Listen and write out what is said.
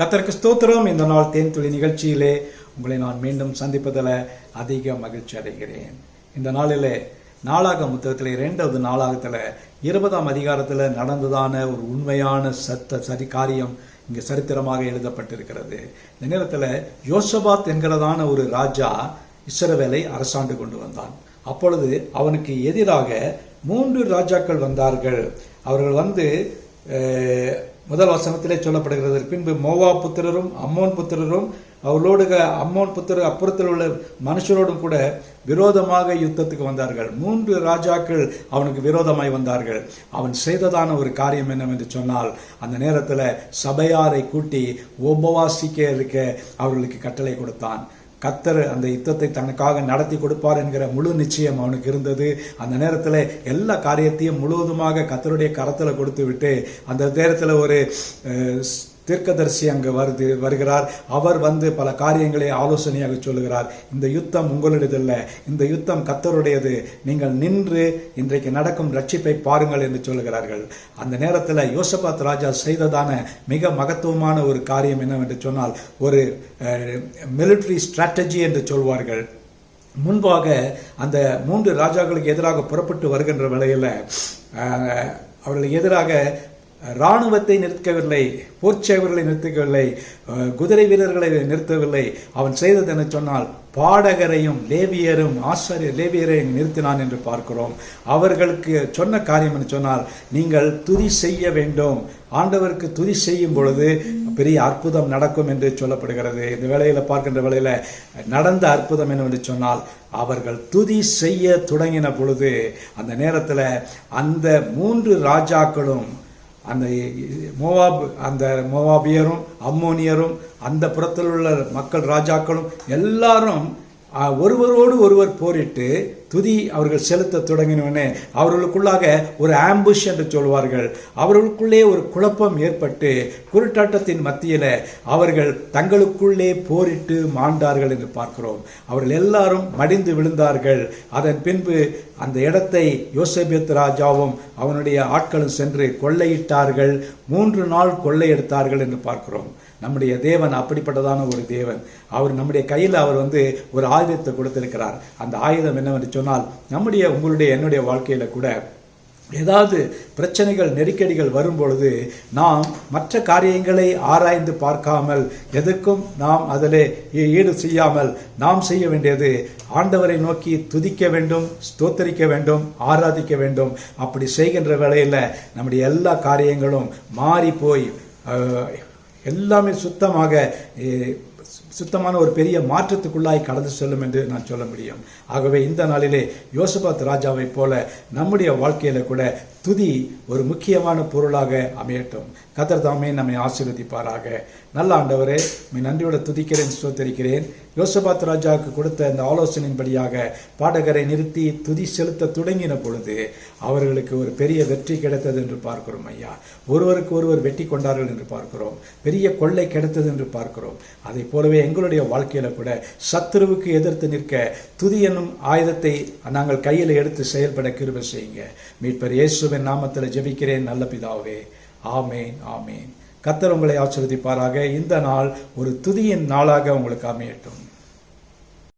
கர்த்தருக்கு ஸ்தோத்திரம். இந்த நாள் தேன் துளி நிகழ்ச்சியிலே உங்களை நான் மீண்டும் சந்திப்பதில் அதிக மகிழ்ச்சி அடைகிறேன். இந்த நாளிலே நாளாக புத்தகத்தில் 2வது நாளாகத்தில் 20ஆம் அதிகாரத்தில் நடந்ததான ஒரு உண்மையான காரியம் இங்கே சரித்திரமாக எழுதப்பட்டிருக்கிறது. இந்த நேரத்தில் யோசபாத் என்கிறதான ஒரு ராஜா இஸ்ரவேலை அரசாண்டு கொண்டு வந்தான். அப்பொழுது அவனுக்கு எதிராக 3 ராஜாக்கள் வந்தார்கள். அவர்கள் வந்து முதல் வசனத்திலே சொல்லப்படுகிறது, பின்பு மோவாப் புத்திரரும் அம்மோன் புத்திரரும் அவர்களோடு அம்மோன் புத்திரர் அப்புறத்தில் உள்ள மனுஷரோடும் கூட விரோதமாக யுத்தத்துக்கு வந்தார்கள். 3 ராஜாக்கள் அவனுக்கு விரோதமாய் வந்தார்கள். அவன் செய்ததான ஒரு காரியம் என்னவென்று சொன்னால், அந்த நேரத்தில் சபையாரை கூட்டி உபவாசிக்க இருக்க அவர்களுக்கு கட்டளை கொடுத்தான். கர்த்தர் அந்த யுத்தத்தை தனக்காக நடத்தி கொடுப்பார் என்கிற முழு நிச்சயம் அவனுக்கு இருந்தது. அந்த நேரத்தில் எல்லா காரியத்தையும் முழுவதுமாக கர்த்தருடைய கரத்தில் கொடுத்து விட்டு, அந்த நேரத்தில் ஒரு தீர்க்கதரிசி அங்கு வருகிறார். அவர் வந்து பல காரியங்களை ஆலோசனையாக சொல்லுகிறார். இந்த யுத்தம் உங்களுடையதல்ல, இந்த யுத்தம் கர்த்தருடையது, நீங்கள் நின்று இன்றைக்கு நடக்கும் ரட்சிப்பை பாருங்கள் என்று சொல்லுகிறார்கள். அந்த நேரத்தில் யோசபாத் ராஜா செய்ததான மிக மகத்துவமான ஒரு காரியம் என்னவென்று சொன்னால், ஒரு மிலிட்டரி ஸ்ட்ராட்டஜி என்று சொல்வார்கள். முன்பாக அந்த 3 ராஜாக்களுக்கு எதிராக புறப்பட்டு வருகின்ற வேளையில் அவர்களுக்கு எதிராக இராணுவத்தை நிறுத்தவில்லை, போர்ச்சேவர்களை நிறுத்தவில்லை, குதிரை வீரர்களை நிறுத்தவில்லை. அவன் செய்தது என்ன சொன்னால், பாடகரையும் லேவியரும் லேவியரையும் நிறுத்தினான் என்று பார்க்கிறோம். அவர்களுக்கு சொன்ன காரியம் என்று சொன்னால், நீங்கள் துதி செய்ய வேண்டும், ஆண்டவருக்கு துதி செய்யும் பொழுது பெரிய அற்புதம் நடக்கும் என்று சொல்லப்படுகிறது. இந்த வேளையில் பார்க்கின்ற வேளையில் நடந்த அற்புதம் என்னவென்று சொன்னால், அவர்கள் துதி செய்ய தொடங்கின பொழுது அந்த நேரத்தில் அந்த 3 ராஜாக்களும், அந்த மோவாபியரும் அம்மோனியரும் அந்த புறத்தில் உள்ள மக்கள் ராஜாக்களும் எல்லாரும் ஒருவரோடு ஒருவர் போரிட்டு துதி அவர்கள் செலுத்த தொடங்கினோடனே அவர்களுக்குள்ளாக ஒரு ஆம்புஷ் என்று சொல்வார்கள். அவர்களுக்குள்ளே ஒரு குழப்பம் ஏற்பட்டு குருட்டாட்டத்தின் மத்தியில் அவர்கள் தங்களுக்குள்ளே போரிட்டு மாண்டார்கள் என்று பார்க்கிறோம். அவர்கள் எல்லாரும் மடிந்து விழுந்தார்கள். அதன் பின்பு அந்த இடத்தை யோசேபேத் ராஜாவும் அவனுடைய ஆட்களும் சென்று கொள்ளையிட்டார்கள். 3 நாள் கொள்ளையெடுத்தார்கள் என்று பார்க்கிறோம். நம்முடைய தேவன் அப்படிப்பட்டதான ஒரு தேவன். அவர் நம்முடைய கையில் அவர் வந்து ஒரு ஆயுதத்தை கொடுத்திருக்கிறார். அந்த ஆயுதம் என்னவென்று சொன்னால், உங்களுடைய என்னுடைய வாழ்க்கையில கூட ஏதாவது பிரச்சனைகள் நெருக்கடிகள் வரும்பொழுது நாம் மற்ற காரியங்களை ஆராய்ந்து பார்க்காமல், எதுக்கும் நாம் அதில் ஈடு செய்யாமல் நாம் செய்ய வேண்டியது ஆண்டவரை நோக்கி துதிக்க வேண்டும், ஸ்தோத்தரிக்க வேண்டும், ஆராதிக்க வேண்டும். அப்படி செய்கின்ற வேளையில் நம்முடைய எல்லா காரியங்களும் மாறி போய் எல்லாமே சுத்தமான ஒரு பெரிய மாற்றத்துக்குள்ளாய் கடந்து செல்லும் என்று நான் சொல்ல முடியும். ஆகவே இந்த நாளிலே யோசபாத் ராஜாவை போல நம்முடைய வாழ்க்கையில கூட துதி ஒரு முக்கியமான பொருளாக அமையட்டும். கர்த்தர் தாமே நம்மை ஆசீர்வதிப்பாராக. நல்ல ஆண்டவரே, நன்றியோட துதிக்கிறேன், ஸ்தோத்தரிக்கிறேன். யோசபாத் ராஜாவுக்கு கொடுத்த அந்த ஆலோசனையின்படியாக பாடகரை நிறுத்தி துதி செலுத்த தொடங்கின பொழுது அவர்களுக்கு ஒரு பெரிய வெற்றி கிடைத்தது என்று பார்க்கிறோம். ஐயா, ஒருவருக்கு ஒருவர் வெற்றி கொண்டார்கள் என்று பார்க்கிறோம். பெரிய கொள்ளை கிடைத்தது என்று பார்க்கிறோம். அதை போலவே எங்களுடைய வாழ்க்கையில கூட சத்துருவுக்கு எதிர்த்து நிற்க துதி என்னும் ஆயுதத்தை நாங்கள் கையில் எடுத்து செயல்பட கிருபை செய்யுங்க. மீட்பர் இயேசுவின் நாமத்தில் ஜெபிக்கிறேன் நல்ல பிதாவே. ஆமேன், ஆமேன். கர்த்தர் உங்களை ஆசீர்வதிப்பாராக. இந்த நாள் ஒரு துதியின் நாளாக உங்களுக்கு அமையட்டும்.